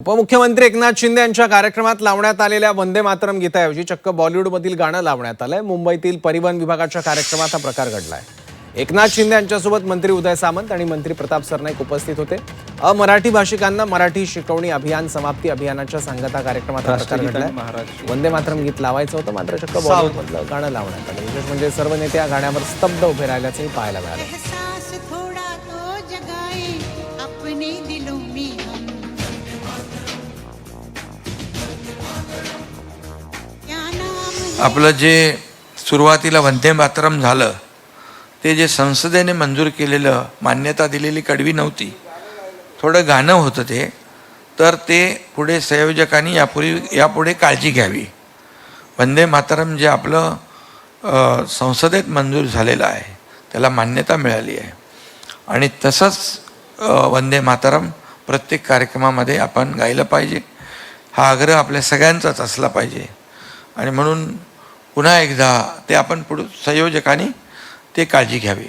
उपमुख्यमंत्री एकनाथ शिंदे यांच्या कार्यक्रमात लावण्यात आलेल्या वंदे मातरम गीताऐवजी चक्क बॉलिवूडमधील गाणं लावण्यात आलंय। मुंबईतील परिवहन विभागाच्या कार्यक्रमात हा प्रकार घडलाय। एकनाथ शिंदे यांच्यासोबत मंत्री उदय सामंत आणि मंत्री प्रताप सरनाईक उपस्थित होते। मराठी भाषिकांना मराठी शिकवणी अभियान समाप्ती अभियानाच्या सांगता कार्यक्रमात हा प्रकार घडलाय। वंदे मातरम गीत लावायचं होतं, मात्र चक्क बॉलिवूडमधलं गाणं लावण्यात आलं। विशेष म्हणजे सर्व नेते या गाण्यावर स्तब्ध उभे राहिल्याचंही पाहायला मिळालं। आपलं जे सुरुवातीला वंदे मातरम झालं ते जे संसदेने मंजूर केलेलं मान्यता दिलेली कडवी नव्हती, थोडं गाणं होतं ते, तर ते पुढे संयोजकांनी यापुढे काळजी घ्यावी। वंदे मातरम जे आपलं संसदेत मंजूर झालेलं आहे त्याला मान्यता मिळाली आहे आणि तसंच वंदे मातरम प्रत्येक कार्यक्रमामध्ये आपण गायलं पाहिजे, हा आग्रह आपल्या सगळ्यांचाच असला पाहिजे। आणि म्हणून पुन्हा एकदा ते आपण संयोजकांनी ते काळजी घ्यावी।